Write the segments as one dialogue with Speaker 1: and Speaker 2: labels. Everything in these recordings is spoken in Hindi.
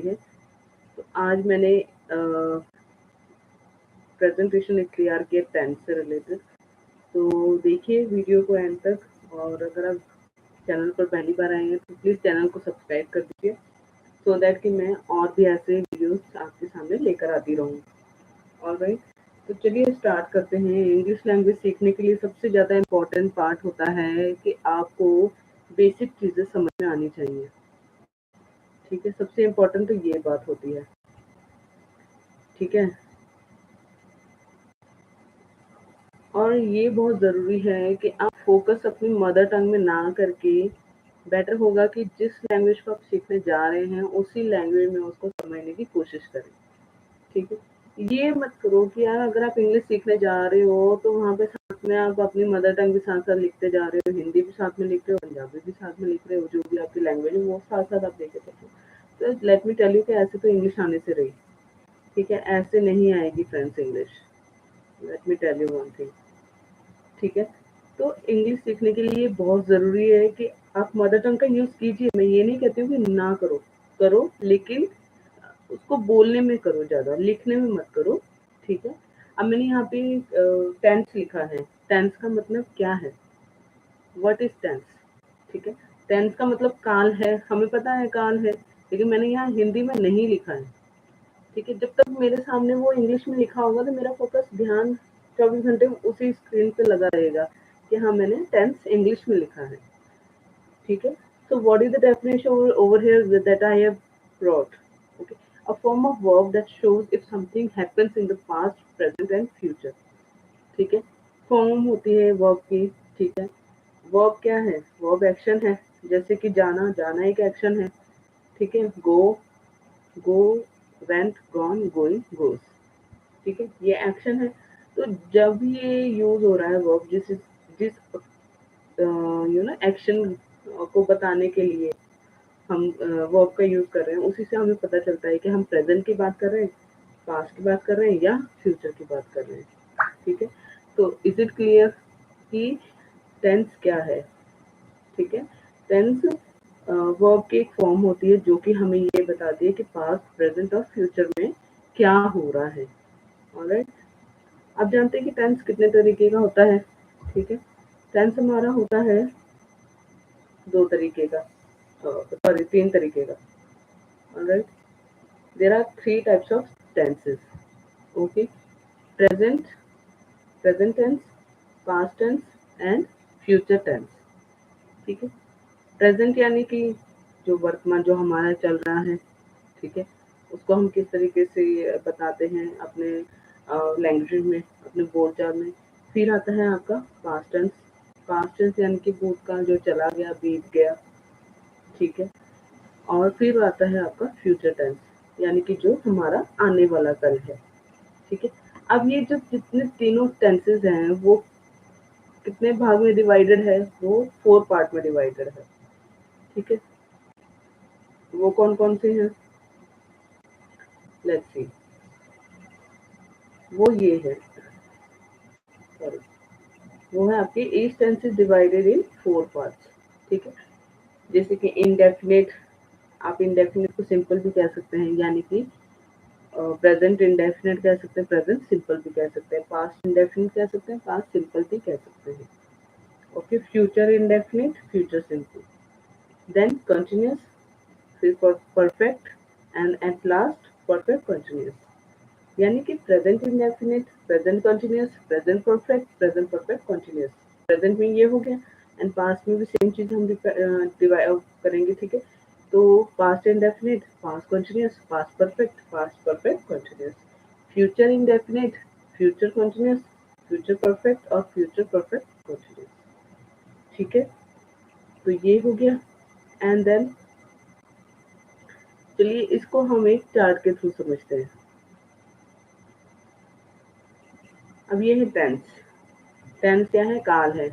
Speaker 1: है। तो आज मैंने प्रेजेंटेशन एक तैयार किया टेंस से रिलेटेड। तो देखिए वीडियो को एंड तक, और अगर आप चैनल पर पहली बार आए हैं तो प्लीज़ चैनल को सब्सक्राइब कर दीजिए, सो दैट कि मैं और भी ऐसे वीडियोस आपके सामने लेकर आती रहूँ। ऑलराइट, तो चलिए स्टार्ट करते हैं। इंग्लिश लैंग्वेज सीखने के लिए सबसे ज़्यादा इम्पोर्टेंट पार्ट होता है कि आपको बेसिक चीज़ें समझ में आनी चाहिए। ठीक है, सबसे इम्पोर्टेंट तो ये बात होती है। ठीक है, और ये बहुत ज़रूरी है कि आप फोकस अपनी मदर टंग में ना करके बेटर होगा कि जिस लैंग्वेज को आप सीखने जा रहे हैं उसी लैंग्वेज में उसको समझने की कोशिश करें। ठीक है, ये मत करो कि यार अगर आप इंग्लिश सीखने जा रहे हो तो वहाँ पे साथ में आप अपनी मदर टंग भी साथ साथ लिखते जा रहे हो, हिंदी भी साथ में लिख रहे हो, पंजाबी भी साथ में लिख रहे हो, जो भी आपकी लैंग्वेज है वो साथ साथ आप लेके चलो। तो लेट मी टेल यू कि ऐसे तो इंग्लिश आने से रही। ठीक है, ऐसे नहीं आएगी friends English. Let me tell you one thing. ठीक है, तो इंग्लिश सीखने के लिए बहुत ज़रूरी है कि आप मदर टंग का यूज़ कीजिए। मैं ये नहीं कहती हूँ कि ना करो, करो, लेकिन उसको बोलने में करो ज़्यादा, लिखने में मत करो। ठीक है, अब मैंने यहाँ पे टेंस लिखा है। टेंस का मतलब क्या है? What is tense? ठीक है, टेंस का मतलब काल है, हमें पता है काल है, लेकिन मैंने यहाँ हिंदी में नहीं लिखा है। ठीक है, जब तक मेरे सामने वो इंग्लिश में लिखा होगा तो मेरा फोकस ध्यान 24 घंटे उसी स्क्रीन पे लगा रहेगा कि हाँ मैंने टेंस इंग्लिश में लिखा है। ठीक है, so what is the definition over here that I have brought? Okay, a form of verb that shows if something happens in the past, present and future. ठीक है, फॉर्म होती है वर्ब की। ठीक है, वर्ब क्या है? वर्ब एक्शन है, जैसे कि जाना, जाना एक एक्शन है। ठीक है, गो, गो, वेंट, गॉन, गोइंग, गोस। ठीक है, ये एक्शन है। तो जब ये यूज हो रहा है वर्ब जिस जिस एक्शन को बताने के लिए हम वर्ब का यूज कर रहे हैं, उसी से हमें पता चलता है कि हम प्रेजेंट की बात कर रहे हैं, पास्ट की बात कर रहे हैं या फ्यूचर की बात कर रहे हैं। ठीक है, तो इज इट क्लियर कि टेंस क्या है? ठीक है, टेंस वर्ब की एक फॉर्म होती है जो कि हमें ये बताती है कि पास्ट, प्रेजेंट और फ्यूचर में क्या हो रहा है। ऑलराइट, आप जानते हैं कि टेंस कितने तरीके का होता है? ठीक है, टेंस हमारा होता है 2 तरीके का, सॉरी 3 तरीके का। Alright, there are 3 types of tenses. Okay, present, present tense, past tense and future tense. ठीक है, प्रेजेंट यानी कि जो वर्तमान जो हमारा चल रहा है। ठीक है, उसको हम किस तरीके से बताते हैं अपने लैंग्वेज में, अपने बोलचाल में। फिर आता है आपका पास्ट टेंस। पास्ट टेंस यानी कि भूतकाल जो चला गया, बीत गया। ठीक है, और फिर आता है आपका फ्यूचर टेंस, यानी कि जो हमारा आने वाला कल है। ठीक है, अब ये जो जितने तीनों टेंसेस हैं वो कितने भाग में डिवाइडेड है? वो 4 पार्ट में डिवाइडेड है। ठीक है, वो कौन कौन से हैं? लेट्स सी, वो ये है, सॉरी, वो है आपके each tense is divided in 4 parts. ठीक है, जैसे कि इंडेफिनिट, आप इंडेफिनिट को सिंपल भी कह सकते हैं, यानी कि प्रेजेंट इंडेफिनिट कह सकते हैं, प्रेजेंट सिंपल भी कह सकते हैं, पास्ट इंडेफिनिट कह सकते हैं, पास्ट सिंपल भी कह सकते हैं। Okay, future indefinite, future simple, then continuous, फिर perfect and at last perfect continuous. यानी कि present indefinite, present continuous, present perfect, present perfect continuous. Present में ये हो गया, एंड पास्ट में भी सेम चीज हम डिवाइड करेंगे। ठीक है, तो past indefinite, past continuous, past perfect, past perfect continuous. Future indefinite, future continuous, future perfect और फ्यूचर परफेक्ट कंटिन्यूअस। ठीक है, तो ये हो गया। एंड देन चलिए इसको हम एक चार्ट के थ्रू समझते हैं। अब ये है टेंस। टेंस क्या है? काल है।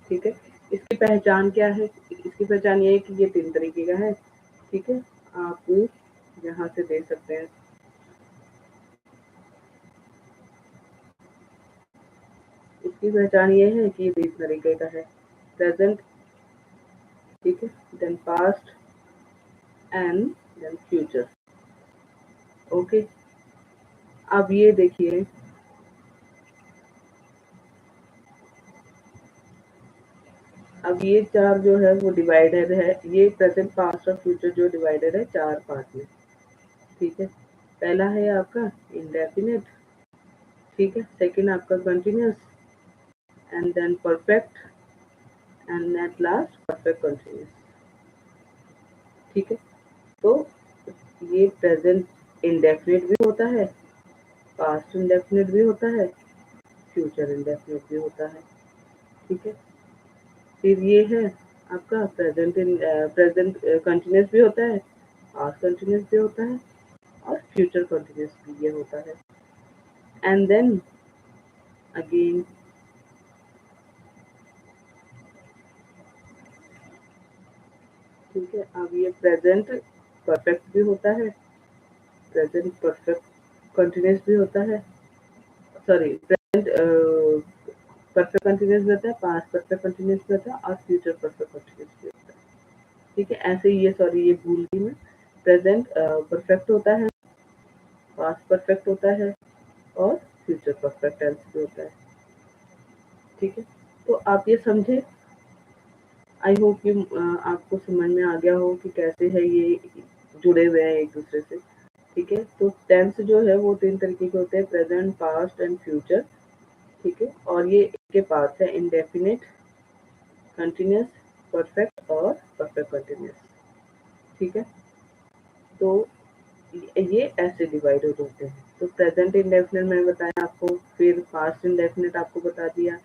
Speaker 1: ठीक है, इसकी पहचान क्या है? इसकी पहचान ये है कि ये 3 तरीके का है। ठीक है, आप यहाँ से देख सकते हैं। इसकी पहचान ये है कि ये 3 तरीके का है, प्रेजेंट, ठीक है, then past and then future. Okay. अब ये देखिए, अब ये 4 जो है वो डिवाइडेड है, ये प्रेज़ेंट, पास्ट और फ्यूचर जो डिवाइडेड है 4 पार्ट में, ठीक है। पहला है आपका इंडेफिनिट, ठीक है। सेकंड आपका continuous, and then perfect, and at last perfect continuous, ठीक है। तो ये प्रेज़ेंट इंडेफिनिट भी होता है, पास्ट इंडेफिनिट भी होता है, फ्यूचर इंडेफिनिट भी होता है, ठीक है। फिर ये है आपका प्रेज़ेंट कंटीन्यूअस भी होता है, पास्ट कंटीन्यूअस भी होता है, और फ्यूचर कंटीन्यूअस भी ये होता है। एंड देन अगेन ठीक है, अब ये प्रेज़ेंट परफेक्ट भी होता है, प्रेज़ेंट परफेक्ट कंटीन्यूअस भी होता है, सॉरी प्रेज़ेंट परफेक्ट कंटीन्यूअस भी होता है, पास्ट परफेक्ट कंटीन्यूअस भी होता है, और फ्यूचर परफेक्ट कंटीन्यूअस भी होता है, ठीक है। ऐसे ही ये सॉरी ये भूल गई मैं, प्रेज़ेंट परफेक्ट होता है, पास्ट परफेक्ट होता है, और फ्यूचर परफेक्ट टेंस भी होता है, ठीक है। तो आप ये समझे, आई होप कि आपको समझ में आ गया हो कि कैसे है ये जुड़े हुए हैं एक दूसरे से, ठीक है। तो टेंस जो है वो 3 तरीके के होते हैं, प्रेजेंट, पास्ट एंड फ्यूचर, ठीक है। और ये इनके पार्ट्स है इंडेफिनिट, कंटीन्यूअस, परफेक्ट और परफेक्ट कंटीन्यूअस, ठीक है। तो ये ऐसे डिवाइड होते हैं। तो प्रेजेंट इंडेफिनिट मैंने बताया आपको, फिर पास्ट इंडेफिनिट आपको बता दिया,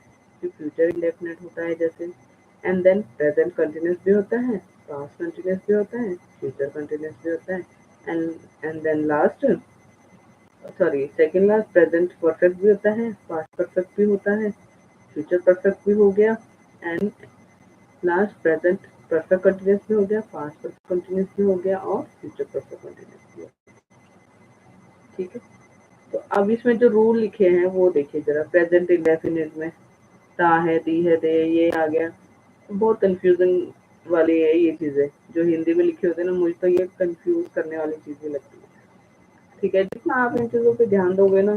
Speaker 1: फिर फ्यूचर इंडेफिनिट होता है जैसे, एंड देन प्रेजेंट कंटीन्यूअस भी होता है, पास्ट कंटीन्यूअस भी होता है, फ्यूचर कंटीन्यूअस भी होता है, and then last sorry second last present perfect भी होता है, पास्ट परफेक्ट भी होता है, फ्यूचर परफेक्ट भी हो गया, and last present perfect continuous भी हो गया, पास्ट परफेक्ट कंटीन्यूअस भी हो गया, और फ्यूचर परफेक्ट कंटीन्यूअस भी हो गया, ठीक है। तो अब इसमें जो रूल लिखे हैं वो देखिए जरा, प्रेजेंट इंडेफिनिट में ता है, दी है, दे, ये आ गया। बहुत कंफ्यूजन वाली है ये चीजें, जो हिंदी में लिखे होते हैं ना, मुझे तो ये कंफ्यूज करने वाली चीजें लगती है, ठीक है। जितना आप इन चीजों पे ध्यान दोगे ना,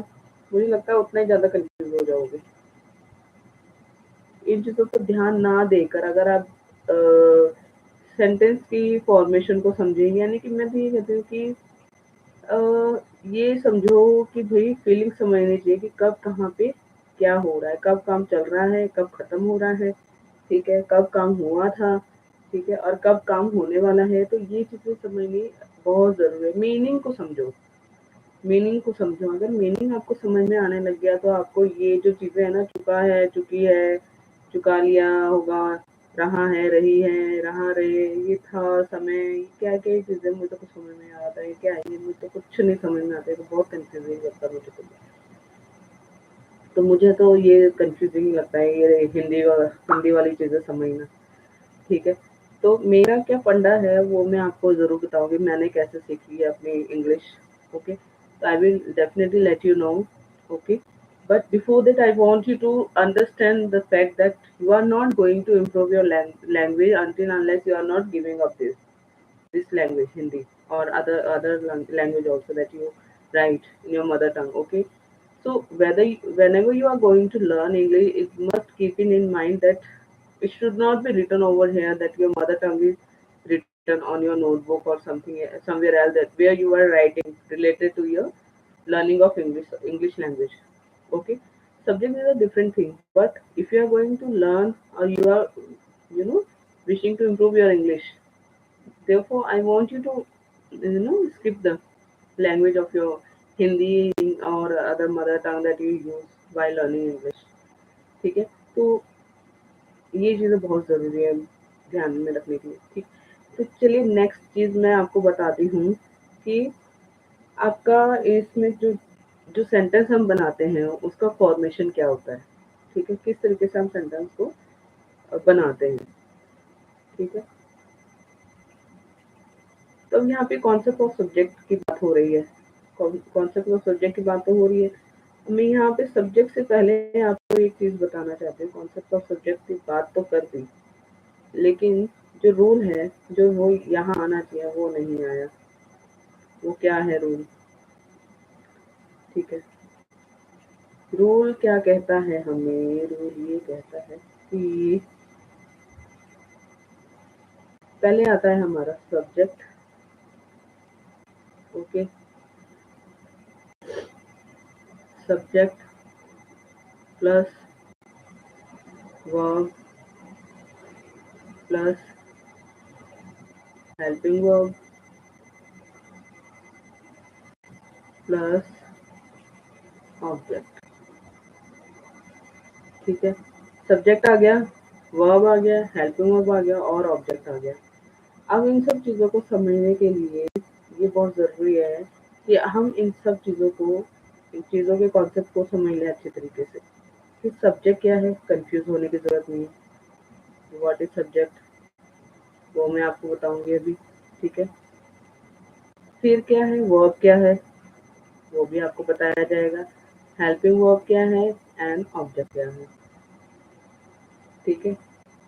Speaker 1: मुझे लगता है उतना ही ज्यादा कंफ्यूज हो जाओगे। इन चीजों पर ध्यान ना देकर अगर आप सेंटेंस की फॉर्मेशन को समझेंगे, यानी कि मैं तो ये कहती हूँ कि ये समझो कि भई फीलिंग समझनी चाहिए कि कब कहाँ पे क्या हो रहा है, कब काम चल रहा है, कब खत्म हो रहा है, ठीक है, कब काम हुआ था, ठीक है, और कब काम होने वाला है। तो ये चीज़ें समझनी बहुत ज़रूरी है। मीनिंग को समझो, मीनिंग को समझो। अगर मीनिंग आपको समझ में आने लग गया तो आपको ये जो चीज़ें है ना, चुका है, चुकी है, चुका लिया होगा, रहा है, रही है, रहा रहे, ये था, समय, क्या-क्या ये चीज़ें मुझे तो कुछ समझ नहीं आ रहा है, ये क्या है? ये मुझे तो कुछ नहीं समझ में आता है, तो बहुत कन्फ्यूज़िंग लगता है मुझे तो। तो मुझे तो ये कन्फ्यूज़िंग लगता है ये हिंदी वाली चीज़ें समझना, ठीक है। तो मेरा क्या फंडा है वो मैं आपको ज़रूर बताऊँगी, मैंने कैसे सीखी है अपनी English, okay. So I will definitely let you know, okay. But before that, I want you to understand the fact that you are not going to improve your language until unless you are not giving up this language, Hindi, or other language also that you write in your mother tongue, okay. So whenever you are going to learn English, it must keeping in mind that it should not be written over here that your mother tongue is written on your notebook or something somewhere else that where you are writing related to your learning of English language. Okay, subject is a different thing, but if you are going to learn or you are you know wishing to improve your English, therefore I want you to skip the language of your Hindi or other mother tongue that you use while learning English. ठीक है, तो ये चीज़ें बहुत ज़रूरी है ध्यान में रखने के लिए, ठीक। तो चलिए नेक्स्ट चीज़ मैं आपको बताती हूँ कि आपका इसमें जो जो सेंटेंस हम बनाते हैं उसका फॉर्मेशन क्या होता है, ठीक है, किस तरीके से हम सेंटेंस को बनाते हैं, ठीक है। तो यहाँ पे कॉन्सेप्ट ऑफ सब्जेक्ट की बात हो रही है, कॉन्सेप्ट ऑफ सब्जेक्ट की बात तो हो रही है। मैं यहाँ पे सब्जेक्ट से पहले आपको एक चीज़ बताना चाहती हूँ, कॉन्सेप्ट ऑफ सब्जेक्ट की बात तो कर दी, लेकिन जो रूल है, जो वो यहाँ आना चाहिए वो नहीं आया। वो क्या है रूल? ठीक है। रूल क्या कहता है हमें? रूल ये कहता है कि पहले आता है हमारा subject, okay, subject plus verb plus helping verb plus object. ठीक है, सब्जेक्ट आ गया, वर्ब आ गया, हेल्पिंग वर्ब आ गया और ऑब्जेक्ट आ गया। अब इन सब चीज़ों को समझने के लिए ये बहुत ज़रूरी है कि हम इन सब चीज़ों को, इन चीज़ों के कॉन्सेप्ट को समझ लें अच्छे तरीके से कि सब्जेक्ट क्या है। कंफ्यूज होने की ज़रूरत नहीं है। व्हाट इज सब्जेक्ट, वो मैं आपको बताऊंगी अभी। ठीक है, फिर क्या है, वर्ब क्या है, वो भी आपको बताया जाएगा। हेल्पिंग वर्ब क्या है एंड ऑब्जेक्ट क्या है। ठीक है,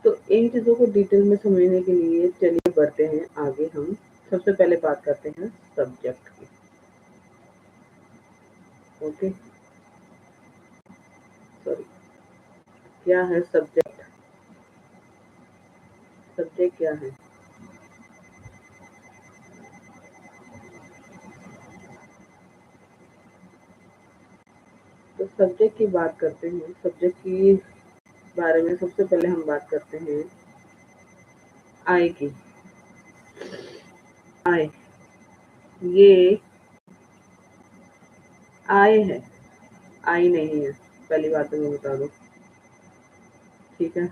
Speaker 1: तो इन चीज़ों को डिटेल में समझने के लिए चलिए बढ़ते हैं आगे। हम सबसे पहले बात करते हैं सब्जेक्ट की। ओके, सॉरी, क्या है सब्जेक्ट? सब्जेक्ट क्या है? तो सब्जेक्ट की बात करते हैं। सब्जेक्ट की बारे में सबसे पहले हम बात करते हैं आई की। आई, ये आई है, आई नहीं है, पहली बात तो मैं बता दूं। ठीक है,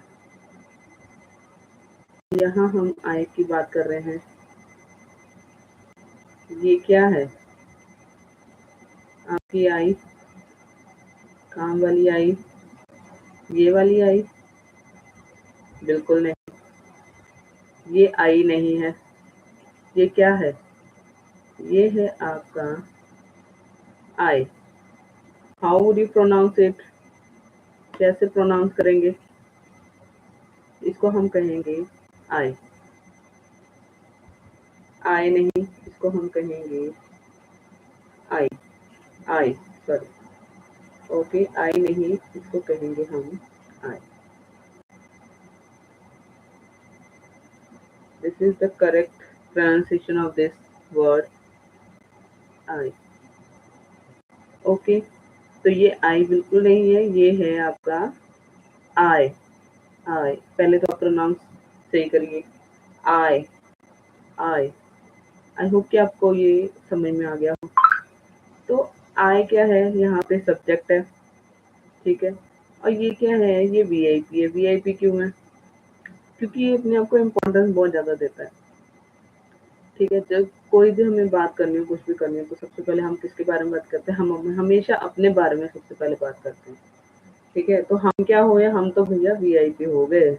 Speaker 1: यहाँ हम आई की बात कर रहे हैं। ये क्या है? आपकी आई, काम वाली आई, ये वाली आई? बिल्कुल नहीं, ये आई नहीं है। ये क्या है? ये है आपका I. How would you pronounce it? कैसे प्रोनाउंस करेंगे इसको? हम कहेंगे आई। आई नहीं, इसको हम कहेंगे आई। आई, सॉरी, ओके, आई नहीं, इसको कहेंगे हम I. This is the correct pronunciation of this word I. Okay, तो ये आई बिल्कुल नहीं है, ये है आपका आई। आई, पहले तो आप प्रोनाउंस सही करिए। आई, आई। आई होप कि आपको ये समझ में आ गया हो। तो आई क्या है? यहाँ पे सब्जेक्ट है। ठीक है, और ये क्या है? ये वीआईपी है। वीआईपी क्यों है? क्योंकि ये अपने आप को इम्पोर्टेंस बहुत ज़्यादा देता है। ठीक है, जब कोई भी हमें बात करनी हो, कुछ भी करनी हो, तो सबसे पहले हम किसके बारे में बात करते हैं? हम हमेशा अपने बारे में सबसे पहले बात करते हैं। ठीक है, तो हम क्या हुए? हम तो भैया वीआईपी हो गए।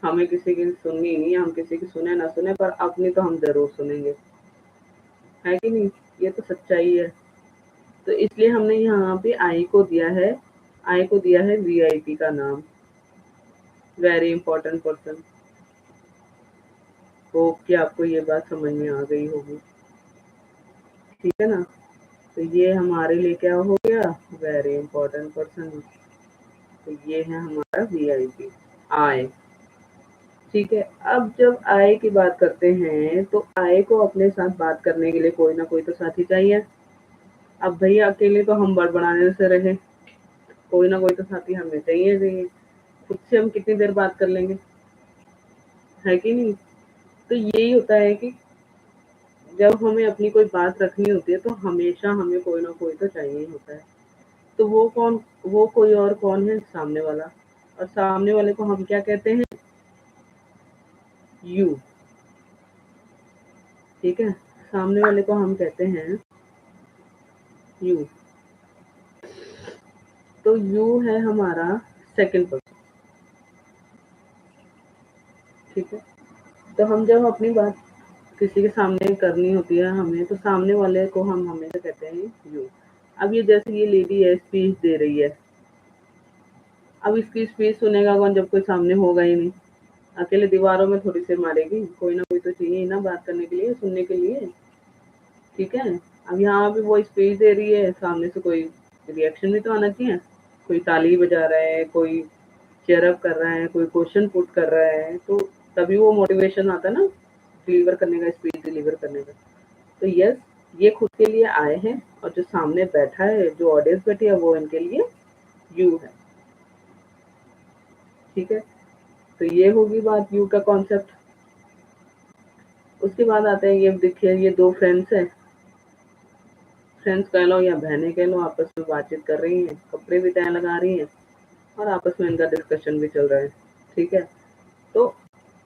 Speaker 1: हमें किसी की सुननी नहीं है, हम किसी की सुने ना सुने, पर अपनी तो हम ज़रूर सुनेंगे, है कि नहीं? ये तो सच्चाई है। तो इसलिए हमने यहाँ पे आई को दिया है, आई को दिया है वीआईपी का नाम, वेरी इंपॉर्टेंट पर्सन। होप कि आपको ये बात समझ में आ गई होगी। ठीक है ना? तो ये हमारे लिए क्या हो गया? Very important person. तो ये है हमारा वीआईपी, आई। ठीक है, अब जब आई की बात करते हैं तो आई को अपने साथ बात करने के लिए कोई ना कोई तो साथी चाहिए। अब भैया अकेले तो हम बड़बड़ाने से रहे, कोई ना कोई तो साथी हमें चाहिए चाहिए। खुद से हम कितनी देर बात कर लेंगे, है कि नहीं? तो यही होता है कि जब हमें अपनी कोई बात रखनी होती है तो हमेशा हमें कोई ना कोई तो चाहिए ही होता है। तो वो कौन? वो कोई और कौन है? सामने वाला। और सामने वाले को हम क्या कहते हैं? यू। ठीक है, सामने वाले को हम कहते हैं यू। तो यू है हमारा सेकंड पर्सन। ठीक है, तो हम जब अपनी बात किसी के सामने करनी होती है हमें, तो सामने वाले को हम हमेशा कहते हैं यू। अब ये जैसे ये लेडी है, स्पीच दे रही है। अब इसकी स्पीच सुनेगा कौन जब कोई सामने होगा ही नहीं? अकेले दीवारों में थोड़ी सिर मारेगी, कोई ना कोई तो चाहिए ही ना बात करने के लिए, सुनने के लिए। ठीक है। अब यहाँ पे वो स्पीच दे रही है, सामने से कोई रिएक्शन भी तो आना चाहिए। कोई ताली बजा रहा है, कोई चीयर अप कर रहा है, कोई क्वेश्चन पुट कर रहा है, तो तभी वो मोटिवेशन आता है ना डिलीवर करने का, स्पीच डिलीवर करने का। तो यस, ये खुद के लिए आए हैं, और जो सामने बैठा है, जो ऑडियंस बैठी है, वो इनके लिए यू है। ठीक है, तो ये होगी बात यू का कॉन्सेप्ट। उसके बाद आते हैं, ये देखिए ये दो फ्रेंड्स हैं, फ्रेंड्स कह लो या बहनें कह लो, आपस में बातचीत कर रही हैं, कपड़े भी तय लगा रही हैं, और आपस में इनका डिस्कशन भी चल रहा है। ठीक है, तो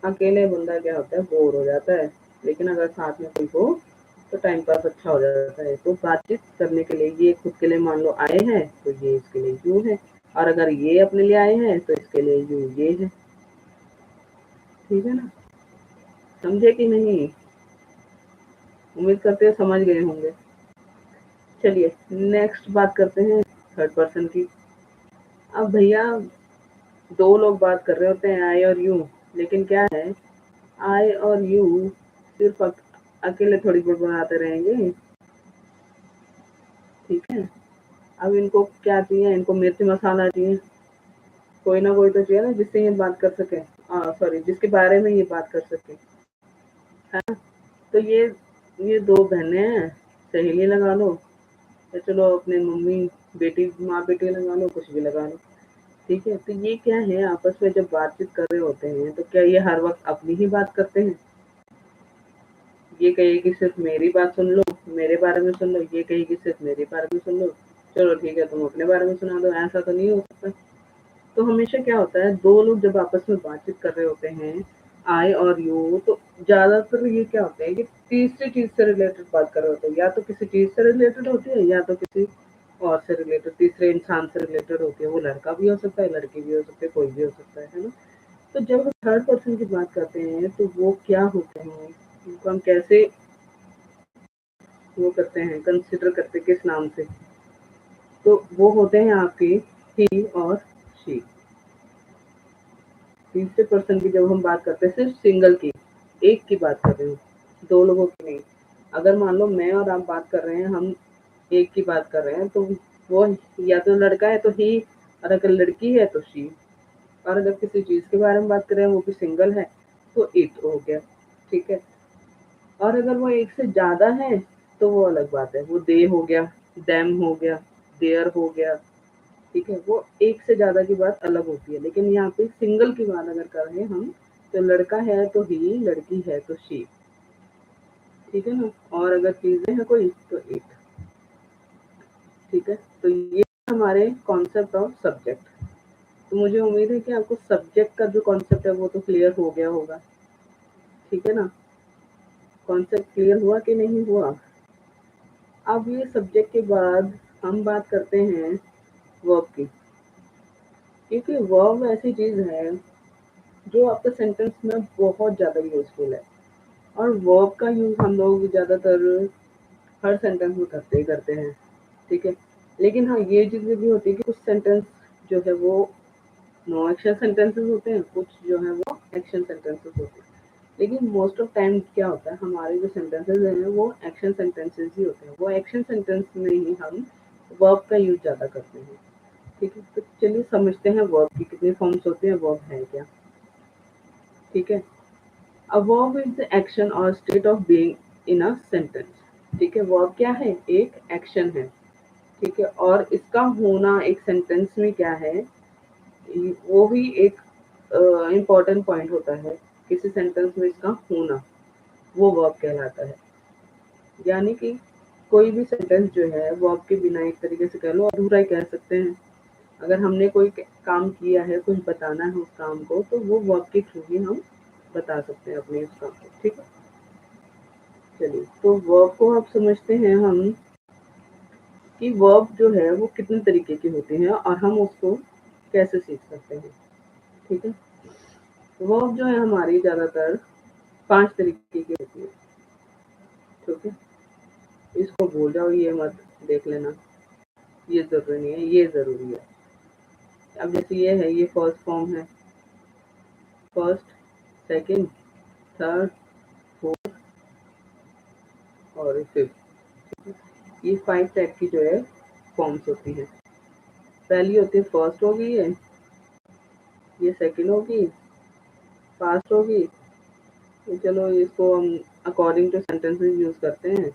Speaker 1: अकेले बंदा क्या होता है, बोर हो जाता है, लेकिन अगर साथ में कोई हो तो टाइम पास अच्छा हो जाता है। तो बातचीत करने के लिए ये खुद के लिए मान लो आए हैं, तो ये इसके लिए यू है, और अगर ये अपने लिए आए हैं तो इसके लिए यू ये है। ठीक है ना, समझे कि नहीं? उम्मीद करते हैं समझ गए होंगे। चलिए नेक्स्ट बात करते हैं थर्ड पर्सन की। अब भैया दो लोग बात कर रहे होते हैं, आई और यू, लेकिन क्या है, आई और यू सिर्फ अकेले थोड़ी बड़बड़ाते रहेंगे। ठीक है, अब इनको क्या चाहिए, इनको मिर्च मसाला चाहिए, कोई ना कोई तो चाहिए ना जिससे ये बात कर सके, सॉरी जिसके बारे में ये बात कर सके, है ना। तो ये दो बहनें हैं, सहेली लगा लो, या चलो अपने मम्मी बेटी माँ बेटी लगा लो, कुछ भी लगा लो। ठीक है, तो ये क्या है, आपस में जब बातचीत कर रहे होते हैं तो क्या ये हर वक्त अपनी ही बात करते हैं? ये कहेगी सिर्फ मेरी बात सुन लो, मेरे बारे में सुन लो, ये कहेगी सिर्फ मेरे बारे में सुन लो, चलो ठीक है तुम अपने बारे में सुना दो, ऐसा तो नहीं हो सकता। तो हमेशा क्या होता है, दो लोग जब आपस में बातचीत कर रहे होते हैं, आई और यू, तो ज्यादातर ये क्या होता है कि तीसरी चीज से रिलेटेड बात कर रहे होते हैं, या तो किसी चीज से रिलेटेड होती है, या तो किसी और से रिलेटेड, तीसरे इंसान से रिलेटेड होती है। वो लड़का भी हो सकता है, लड़की भी हो सकती है, कोई भी हो सकता है ना। तो जब हम थर्ड पर्सन की बात करते हैं तो वो क्या होते हैं, उनको हम कैसे वो करते हैं, कंसिडर करते हैं, किस नाम से? तो वो होते हैं आपके ही और शी। तीसरे पर्सन की जब हम बात करते हैं, सिर्फ सिंगल की, एक की बात कर रहे हैं, दो लोगों की नहीं। अगर मान लो मैं और आप बात कर रहे हैं, हम एक की बात कर रहे हैं, तो वो या तो लड़का है तो ही, और अगर लड़की है तो शी, और अगर किसी चीज के बारे में बात कर रहे हैं, वो भी सिंगल है, तो इट हो गया। ठीक है, और अगर वो एक से ज्यादा है तो वो अलग बात है, वो दे हो गया, देम हो गया, देयर हो गया। ठीक है, वो एक से ज़्यादा की बात अलग होती है, लेकिन यहाँ पे सिंगल की बात अगर कर रहे हैं हम, तो लड़का है तो ही, लड़की है तो शी। ठीक है ना, और अगर चीज़ें हैं कोई तो इट। ठीक है, तो ये हमारे कॉन्सेप्ट ऑफ सब्जेक्ट। तो मुझे उम्मीद है कि आपको सब्जेक्ट का जो कॉन्सेप्ट है वो तो क्लियर हो गया होगा। ठीक है ना, कॉन्सेप्ट क्लियर हुआ कि नहीं हुआ? अब ये सब्जेक्ट के बाद हम बात करते हैं वर्ब की, क्योंकि वर्ब ऐसी चीज़ है जो आपके सेंटेंस में बहुत ज़्यादा यूज़फुल है, और वर्ब का यूज़ हम लोग ज़्यादातर हर सेंटेंस में करते ही करते हैं। ठीक है, लेकिन हाँ ये चीज़ें भी होती है कि कुछ सेंटेंस जो है वो नो एक्शन सेंटेंसेस होते हैं, कुछ जो है वो एक्शन सेंटेंसेस होते हैं। लेकिन मोस्ट ऑफ टाइम क्या होता है, हमारे जो सेंटेंसेस हैं वो एक्शन सेंटेंसेस ही होते हैं, वो एक्शन सेंटेंस में ही हम वर्ब का यूज़ ज़्यादा करते हैं। ठीक है, तो चलिए समझते हैं वर्ब की कितनी फॉर्म्स होती हैं, वर्ब है क्या। ठीक है, A verb is the action or state of being in a sentence. ठीक है, वर्ब क्या है, एक एक्शन है। ठीक है, और इसका होना एक सेंटेंस में क्या है, वो भी एक इम्पोर्टेंट पॉइंट होता है। किसी सेंटेंस में इसका होना, वो वर्ब कहलाता है। यानी कि कोई भी सेंटेंस जो है वर्ब के बिना एक तरीके से कह लो अधूरा ही कह सकते हैं। अगर हमने कोई काम किया है, कुछ बताना है उस काम को, तो वो वर्ब के थ्रू ही हम बता सकते हैं अपने उस काम को। ठीक है, चलिए तो वर्ब को अब समझते हैं हम कि वर्ब जो है वो कितने तरीके की होती है और हम उसको कैसे सीख सकते हैं। ठीक है, वर्ब जो है हमारी ज़्यादातर 5 तरीके की होती है। ठीक है, इसको भूल जाओ, ये मत देख लेना, ये ज़रूरी नहीं है, ये ज़रूरी है। अब जैसे ये है, ये फर्स्ट फॉर्म है, फर्स्ट, सेकंड, थर्ड, फोर्थ और फिफ्थ। ये 5 टाइप की जो है फॉर्म्स होती है। पहली होती है फर्स्ट होगी, ये सेकंड होगी, पास्ट होगी। तो चलो इसको हम अकॉर्डिंग टू सेंटेंसेस यूज करते हैं,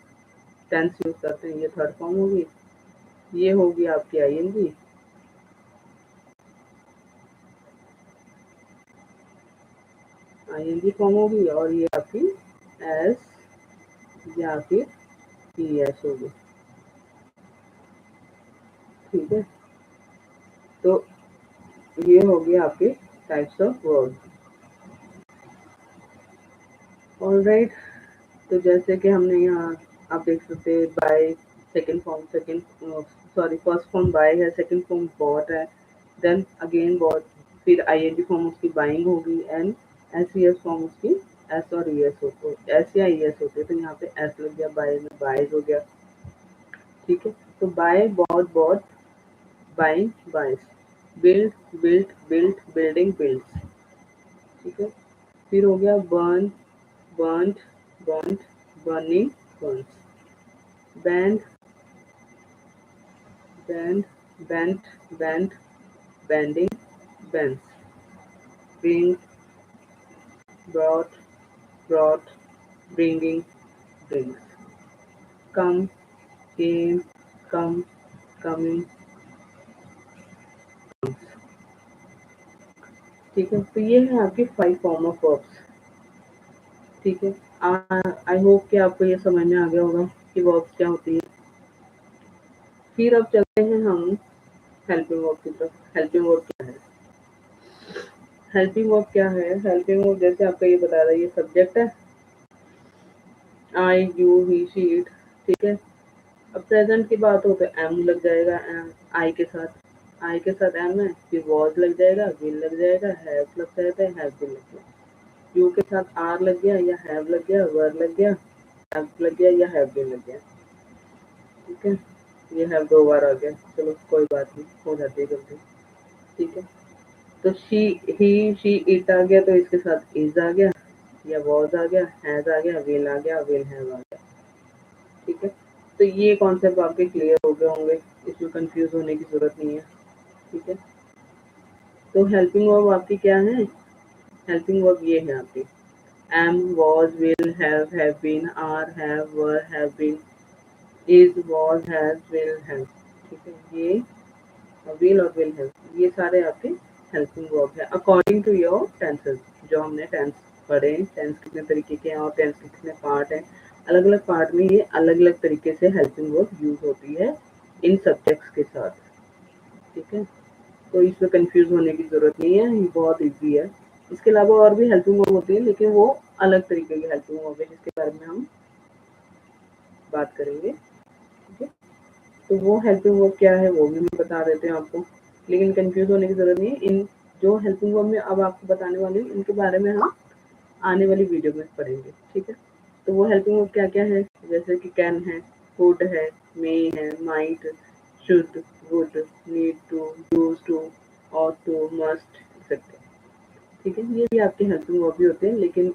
Speaker 1: टेंस यूज करते हैं। ये थर्ड फॉर्म होगी। ये होगी आपकी आईएनजी फॉर्म होगी, और ये आपकी एस या फिर पीएस होगी। ठीक है, तो ये हो गया आपके टाइप्स ऑफ वर्ड। ऑलराइट, तो जैसे कि हमने यहाँ आप देख सकते हैं by second form, first form by है, सेकंड फॉर्म बॉट है, देन अगेन बॉट, फिर आईएनजी फॉर्म उसकी बाइंग होगी, एंड एसईएस फॉर्म उसकी एस और ईएस होते, एस या ईएस होते। तो यहाँ पे एस लग गया, बाय में बाइज हो गया। ठीक है, तो buy bought bought, buying buys, build built built, building builds. ठीक है, फिर हो गया burn burned burned, burning burns, bend bent bent bending, bends बेंड्स, bring brought brought, bringing brings, come came, come coming comes। ठीक है, तो ये है आपके 5 फॉर्म ऑफ वर्ब्स। ठीक है, आई होप कि आपको ये समझ में आ गया होगा कि वर्ब्स क्या होती है। फिर अब चलते हैं हम हेल्पिंग वर्ब की तरफ। हेल्पिंग वर्ब क्या है? हेल्पिंग वर्ब क्या है? हेल्पिंग वर्ब जैसे आपका ये बता रहा है, ये सब्जेक्ट है, आई यू ही शी इट। ठीक है, अब प्रेजेंट की बात हो तो एम लग जाएगा, आई के साथ, आई के साथ एम है, फिर वॉज लग जाएगा, विल लग जाएगा, हैव लग जाएगा, हैव विल लग जाएगा, यू के साथ आर लग गया या हैव लग गया, वर लग गया, हैव लग गया या हैव विल लग गया। ठीक है, ये हैव 2 बार आ गया, चलो कोई बात नहीं, हो जाती है गलती। ठीक है, तो शी ही शी इट आ गया, तो इसके साथ इज आ गया या वॉज आ गया, हैज आ गया, विल आ गया, विल हैव आ गया। ठीक है, तो ये कॉन्सेप्ट आपके क्लियर हो गए होंगे, इसमें कंफ्यूज होने की जरूरत नहीं है। ठीक है, तो हेल्पिंग वर्ब आपकी क्या है? हेल्पिंग वर्ब ये है आपकी am, was, will, have been, are, have, were, have been, is, was, has, will, have. ठीक है, ये विल और विल हैव, ये सारे आपके हेल्पिंग वर्ब है अकॉर्डिंग टू योर टेंसेस। जो हमने टेंस पढ़े, टेंस कितने तरीके के हैं और टेंस के कितने पार्ट हैं, अलग अलग पार्ट में ये अलग अलग तरीके से हेल्पिंग वर्ब यूज होती है इन सब्जेक्ट्स के साथ। ठीक है, तो इसमें कंफ्यूज होने की जरूरत नहीं है, ये बहुत इजी है। इसके अलावा और भी हेल्पिंग वर्ब होती है, लेकिन वो अलग तरीके की हेल्पिंग वर्ब है जिसके बारे में हम बात करेंगे। ठीक है, तो वो हेल्पिंग वर्ब क्या है वो भी मैं बता देते हैं आपको, लेकिन कंफ्यूज होने की जरूरत नहीं है। इन जो हेल्पिंग वर्ब में अब आपको बताने वाली हूँ, इनके बारे में हम आने वाली वीडियो में पढ़ेंगे। ठीक है, तो वो हेल्पिंग वर्ब क्या क्या है, जैसे कि कैन है, कुड है, मे है, might, should, would, need to, use to, ought to, must, etcetera. ठीक है, ये भी आपके हेल्पिंग वर्ब भी होते हैं, लेकिन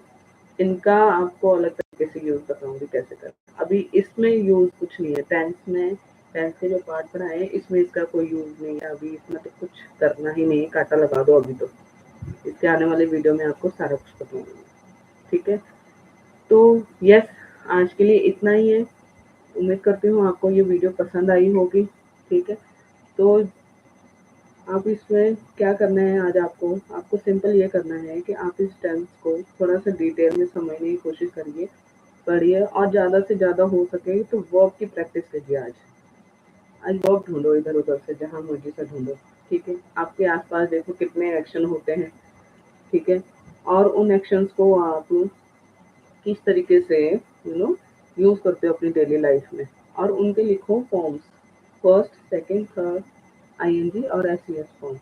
Speaker 1: इनका आपको अलग तरीके से यूज बताऊंगी कैसे करना। अभी इसमें यूज कुछ नहीं है, टेंस में, टेंस के जो पार्ट पढ़ाए हैं इसमें इसका कोई यूज नहीं है। अभी इसमें तो कुछ करना ही नहीं है, काटा लगा दो अभी। तो इसके आने वाले वीडियो में आपको सारा कुछ बताऊंगी। ठीक है, तो यस, आज के लिए इतना ही है। उम्मीद करती हूँ आपको ये वीडियो पसंद आई होगी। ठीक है, तो आप इसमें क्या करना है, आज आपको सिंपल ये करना है कि आप इस टेंस को थोड़ा सा डिटेल में समझने की कोशिश करिए, पढ़िए, और ज़्यादा से ज़्यादा हो सके तो वर्ब की प्रैक्टिस कीजिए। आज वर्ब ढूंढो इधर उधर से, जहाँ मर्जी से ढूंढो। ठीक है, आपके आसपास देखो कितने एक्शन होते हैं। ठीक है, और उन एक्शंस को आप किस तरीके से यूज करते हो अपनी डेली लाइफ में, और उनके लिखो forms, first, second, third, ING और एसईएस फॉर्म।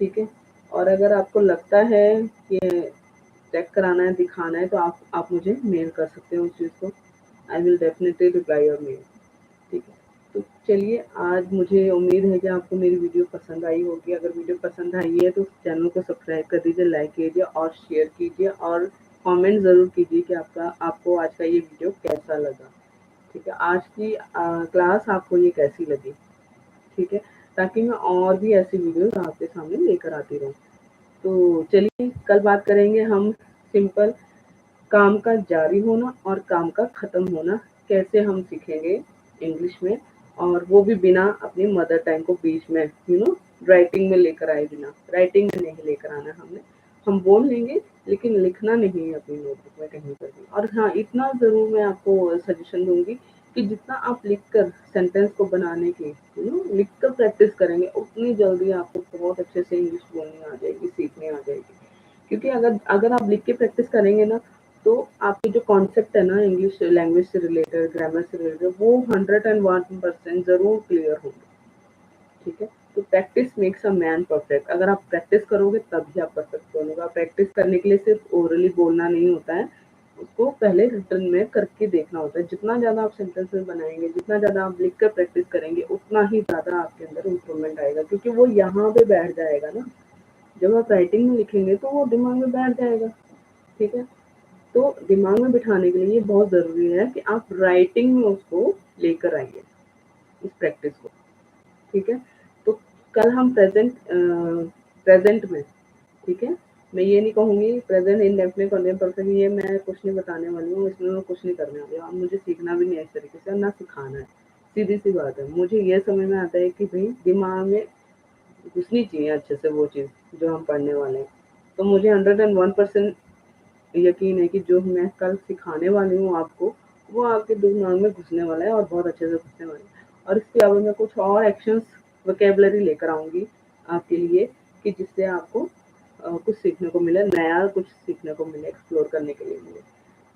Speaker 1: ठीक है, और अगर आपको लगता है कि चेक कराना है, दिखाना है, तो आप मुझे मेल कर सकते हो उस चीज़ को। I will definitely reply your mail. ठीक है, तो चलिए, आज मुझे उम्मीद है कि आपको मेरी वीडियो पसंद आई होगी। अगर वीडियो पसंद आई है तो चैनल को सब्सक्राइब कर दीजिए, लाइक कीजिए और शेयर कीजिए, और कमेंट ज़रूर कीजिए कि आपको आज का ये वीडियो कैसा लगा। ठीक है? आज की क्लास आपको ये कैसी लगी? ठीक है? ताकि मैं और भी ऐसी वीडियोज़ आपके सामने लेकर आती रहूँ। तो चलिए कल बात करेंगे हम सिंपल काम का जारी होना और काम का ख़त्म होना कैसे हम सीखेंगे इंग्लिश में, और वो भी बिना अपनी मदर टंग को बीच में राइटिंग में लेकर आए बिना। राइटिंग में नहीं लेकर आना हमने। हम बोल लेंगे लेकिन लिखना नहीं है अपनी नोटबुक में कहीं पर भी। और हाँ, इतना ज़रूर मैं आपको सजेशन दूँगी कि जितना आप लिखकर सेंटेंस को बनाने की लिखकर प्रैक्टिस करेंगे, उतनी जल्दी आपको बहुत अच्छे से इंग्लिश बोलनी आ जाएगी, सीखनी आ जाएगी। क्योंकि अगर अगर आप लिख के प्रैक्टिस करेंगे ना, तो आपके जो कॉन्सेप्ट है ना इंग्लिश लैंग्वेज से रिलेटेड, ग्रामर से रिलेटेड, वो 101% ज़रूर क्लियर होंगे। ठीक है? तो practice makes a man perfect. अगर आप प्रैक्टिस करोगे तभी आप परफेक्ट बनोगे। प्रैक्टिस करने के लिए सिर्फ ओरली बोलना नहीं होता है, उसको पहले रिटन में करके देखना होता है। जितना ज़्यादा आप सेंटेंसेस बनाएँगे, जितना ज़्यादा आप लिख कर प्रैक्टिस करेंगे, उतना ही ज़्यादा आपके अंदर इम्प्रूवमेंट आएगा, क्योंकि वो यहाँ पे बैठ जाएगा ना। जब आप राइटिंग में लिखेंगे तो वो दिमाग में बैठ जाएगा। ठीक है? तो दिमाग में बिठाने के लिए ये बहुत ज़रूरी है कि आप राइटिंग में उसको लेकर आइए, इस प्रैक्टिस को। ठीक है? तो कल हम प्रेज़ेंट में, ठीक है? मैं ये नहीं कहूँगी प्रेज़ेंट इंडेफ़िनिट कंटीन्यूअस परफ़ेक्ट, ये मैं कुछ नहीं बताने वाली हूँ, इसमें मैं कुछ नहीं करने वाली हूँ। अब मुझे सीखना भी नहीं है इस तरीके से, ना सिखाना है। सीधी-सी बात है। मुझे ये समझ में आता है कि भई दिमाग में घुसनी चाहिए अच्छे से वो चीज़, जो हम पढ़ने वाले हैं। तो मुझे 101% यकीन है कि जो मैं कल सिखाने वाली हूँ आपको, वो आपके दिमाग में घुसने वाला है और बहुत अच्छे से घुसने वाला है। और इसके अलावा मैं कुछ और एक्शंस, वोकैब्युलरी लेकर आऊँगी आपके लिए, कि जिससे आपको कुछ सीखने को मिले, नया कुछ सीखने को मिले, एक्सप्लोर करने के लिए मिले।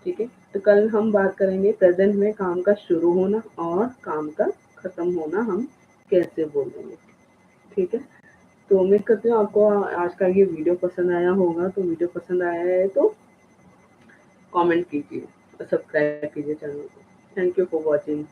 Speaker 1: ठीक है? तो कल हम बात करेंगे प्रेज़ेंट में काम का शुरू होना और काम का खत्म होना हम कैसे बोलेंगे। ठीक है? तो उम्मीद करती हूँ आपको आज का ये वीडियो पसंद आया होगा। तो वीडियो पसंद आया है तो कमेंट कीजिए और सब्सक्राइब कीजिए चैनल को। Thank you for watching.